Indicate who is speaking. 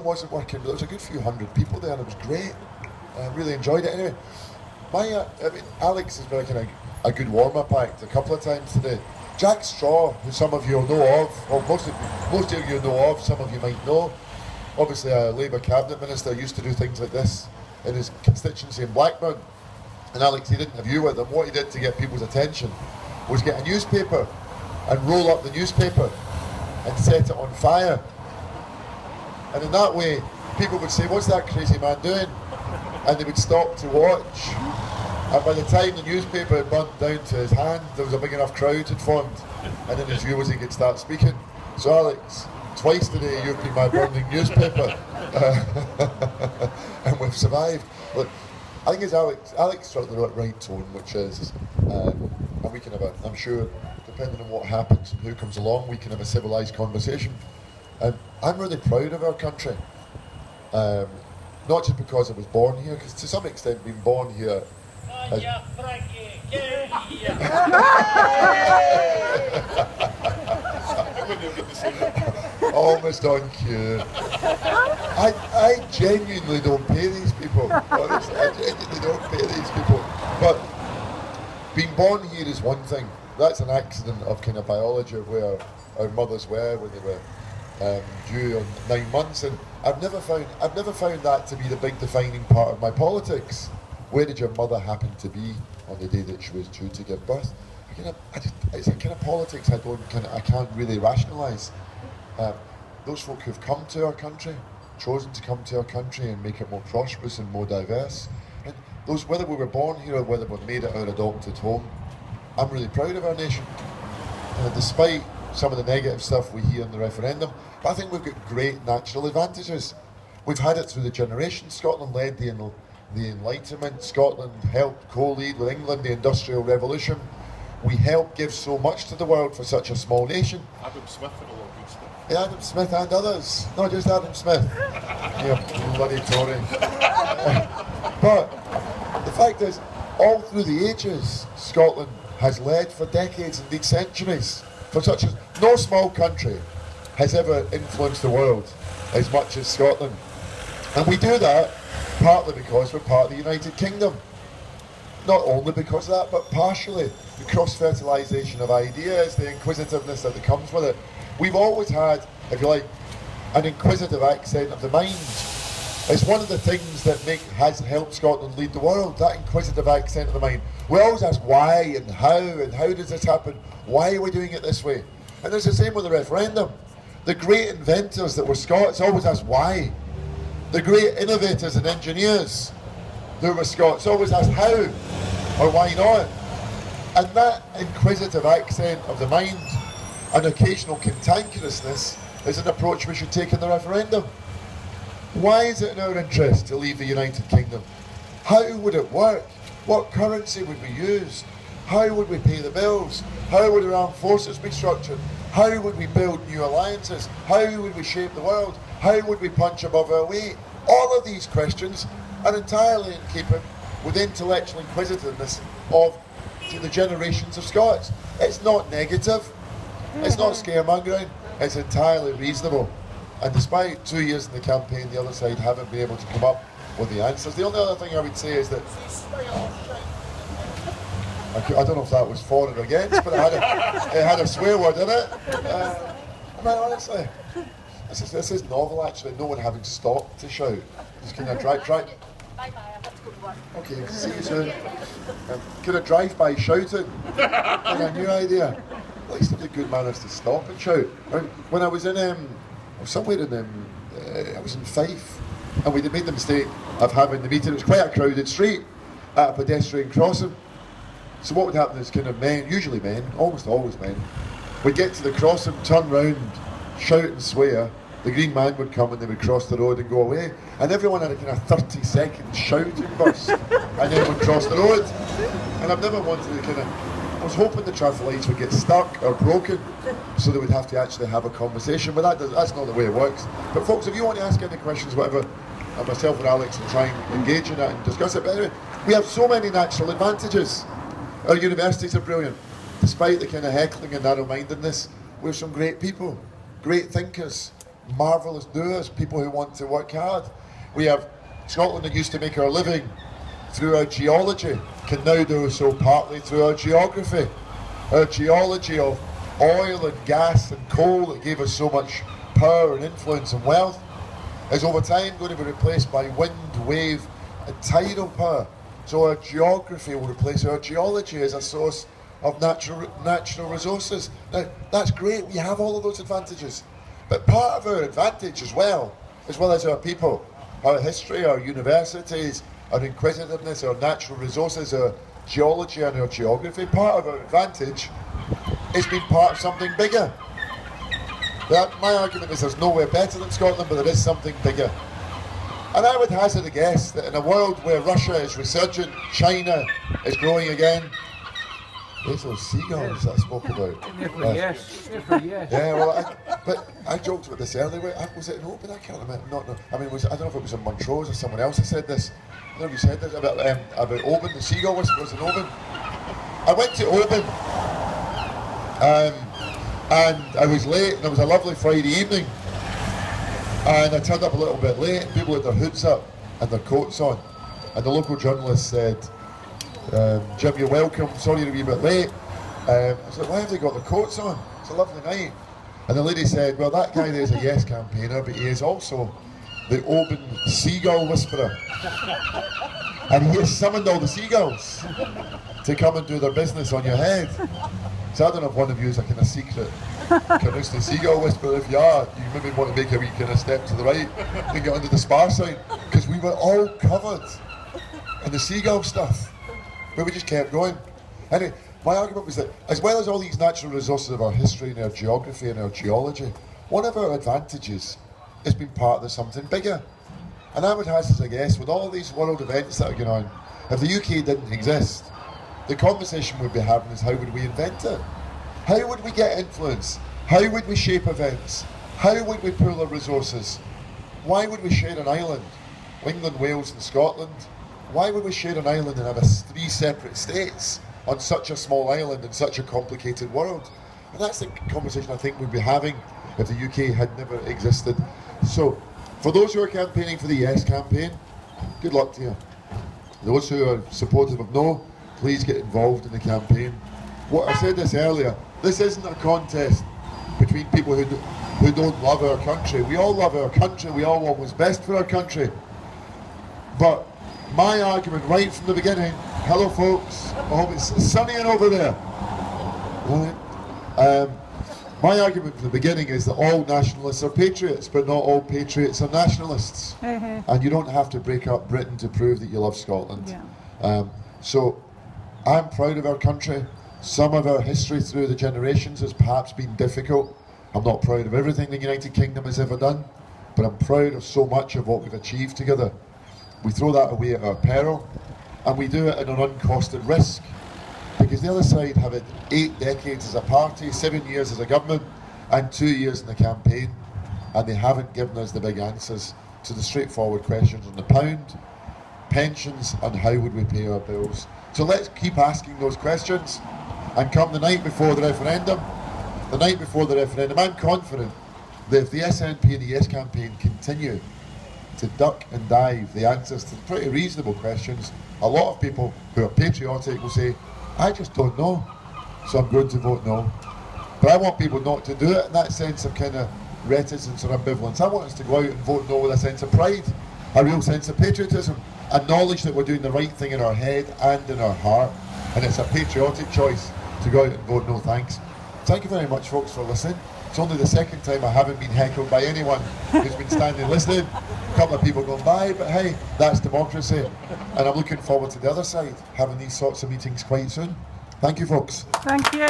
Speaker 1: wasn't working, but there was a good few hundred people there, and it was great. I really enjoyed it. Anyway, Alex has been kind of a good warm-up act a couple of times today. Jack Straw, who some of you will know of, or most of you know of, some of you might know, obviously a Labour cabinet minister, used to do things like this in his constituency in Blackburn. And Alex, he did an interview with them. What he did to get people's attention was get a newspaper and roll up the newspaper and set it on fire. And in that way, people would say, what's that crazy man doing? And they would stop to watch. And by the time the newspaper had burnt down to his hand, there was a big enough crowd had formed. And then his view was he could start speaking. So Alex, twice today you've been my burning newspaper. And we've survived. But I think it's Alex struck the right tone, which is, and we can have I'm sure, depending on what happens and who comes along, we can have a civilised conversation. I'm really proud of our country. Not just because I was born here, because to some extent being born here almost on cue. I genuinely don't pay these people. Honestly, I genuinely don't pay these people. But being born here is one thing. That's an accident of kind of biology, where our mothers were when they were due on 9 months, and I've never found that to be the big defining part of my politics. Where did your mother happen to be on the day that she was due to give birth? It's a kind of politics I can't really rationalise. Those folk who've come to our country, chosen to come to our country and make it more prosperous and more diverse, and those, whether we were born here or whether we've made it our adopted home, I'm really proud of our nation. Despite some of the negative stuff we hear in the referendum, but I think we've got great natural advantages. We've had it through the generations. Scotland led the Enlightenment. Scotland helped co-lead with England the Industrial Revolution. We helped give so much to the world for such a small nation.
Speaker 2: Adam Smith and a lot of good stuff.
Speaker 1: Yeah, Adam Smith and others, not just Adam Smith. You bloody Tory. But the fact is, all through the ages, Scotland has led for decades, indeed centuries. For such as no small country has ever influenced the world as much as Scotland. And we do that partly because we're part of the United Kingdom. Not only because of that, but partially the cross-fertilisation of ideas, the inquisitiveness that comes with it. We've always had, if you like, an inquisitive accent of the mind. It's one of the things that has helped Scotland lead the world, that inquisitive accent of the mind. We always ask why and how does this happen? Why are we doing it this way? And it's the same with the referendum. The great inventors that were Scots always asked why. The great innovators and engineers who were Scots always asked how or why not. And that inquisitive accent of the mind and occasional cantankerousness is an approach we should take in the referendum. Why is it in our interest to leave the United Kingdom? How would it work? What currency would we use? How would we pay the bills? How would our armed forces be structured? How would we build new alliances? How would we shape the world? How would we punch above our weight? All of these questions are entirely in keeping with intellectual inquisitiveness of the generations of Scots. It's not negative, it's not scaremongering, it's entirely reasonable. And despite 2 years in the campaign, the other side haven't been able to come up with the answers. The only other thing I would say is that, I don't know if that was for or against, but it had a swear word in it. Honestly, this is novel actually, no one having stopped to shout. Just kind of drive.
Speaker 3: Bye-bye, I have to go to work.
Speaker 1: Okay, see you soon. Kind of drive-by shouting, a new idea. At least it's good manners to stop and shout. When I was in, somewhere in, I was in Fife, and we made the mistake of having the meeting. It was quite a crowded street at a pedestrian crossing. So what would happen is kind of men, usually men, almost always men, would get to the crossing, turn round, shout and swear. The green man would come and they would cross the road and go away. And everyone had a kind of 30-second shouting burst and then would cross the road. And I've never wanted to I was hoping the traffic lights would get stuck or broken so they would have to actually have a conversation, but that's not the way it works. But folks, if you want to ask any questions, whatever, and myself and Alex will try and engage in it and discuss it. But anyway, we have so many natural advantages. Our universities are brilliant. Despite the kind of heckling and narrow-mindedness, we have some great people, great thinkers, marvellous doers, people who want to work hard. We have Scotland that used to make our living through our geology, can now do so partly through our geography. Our geology of oil and gas and coal that gave us so much power and influence and wealth is over time going to be replaced by wind, wave and tidal power. So our geography will replace our geology as a source of natural resources. Now, that's great, we have all of those advantages. But part of our advantage as well as our people, our history, our universities, our inquisitiveness, our natural resources, our geology and our geography, part of our advantage is being part of something bigger. My argument is there's nowhere better than Scotland, but there is something bigger. And I would hazard a guess that in a world where Russia is resurgent, China is growing again. There's those seagulls that I spoke about.
Speaker 4: Yes.
Speaker 1: Yeah, well, but I joked about this earlier. Was it in Open? I can't remember. I mean, I don't know if it was in Montrose or someone else that said this. I don't know if you said this about Oban, the seagull was in Oban. I went to Oban, and I was late, and it was a lovely Friday evening. And I turned up a little bit late, and people had their hoods up and their coats on. And the local journalist said, Jim, you're welcome, sorry you're a wee bit late. I said, why have they got their coats on? It's a lovely night. And the lady said, well, that guy there is a Yes campaigner, but he is also the Oban seagull whisperer. And he has summoned all the seagulls to come and do their business on your head. So I don't know if one of you is a kind of secret Carnoustie seagull whisperer. If you are, you maybe want to make a wee kind of step to the right and get under the spar sign, because we were all covered in the seagull stuff. But we just kept going. Anyway, my argument was that as well as all these natural resources of our history and our geography and our geology, one of our advantages is being part of something bigger. And I would hazard a guess, with all of these world events that are going on, if the UK didn't exist, the conversation we'd be having is how would we invent it? How would we get influence? How would we shape events? How would we pool our resources? Why would we share an island? England, Wales and Scotland. Why would we share an island and have 3 separate states on such a small island in such a complicated world? And that's the conversation I think we'd be having if the UK had never existed. So, for those who are campaigning for the Yes campaign, good luck to you. Those who are supportive of No, please get involved in the campaign. I said this earlier, this isn't a contest between people who don't love our country. We all love our country, we all want what's best for our country. But my argument right from the beginning, hello folks, I hope it's sunny and over there. My argument from the beginning is that all nationalists are patriots, but not all patriots are nationalists. And you don't have to break up Britain to prove that you love Scotland. Yeah. So I'm proud of our country. Some of our history through the generations has perhaps been difficult. I'm not proud of everything the United Kingdom has ever done, but I'm proud of so much of what we've achieved together. We throw that away at our peril, and we do it at an uncosted risk, because the other side have had 8 decades as a party, 7 years as a government, and 2 years in the campaign, and they haven't given us the big answers to the straightforward questions on the pound, pensions, and how would we pay our bills. So let's keep asking those questions, and come the night before the referendum, I'm confident that if the SNP and the Yes campaign continue to duck and dive the answers to pretty reasonable questions, a lot of people who are patriotic will say, I just don't know, so I'm going to vote No. But I want people not to do it in that sense of kind of reticence or ambivalence. I want us to go out and vote No with a sense of pride, a real sense of patriotism, a knowledge that we're doing the right thing in our head and in our heart, and it's a patriotic choice to go out and vote No. Thanks. Thank you very much folks for listening. It's only the second time I haven't been heckled by anyone who's been standing listening. A couple of people gone by, but hey, that's democracy. And I'm looking forward to the other side, having these sorts of meetings quite soon. Thank you folks.
Speaker 4: Thank you.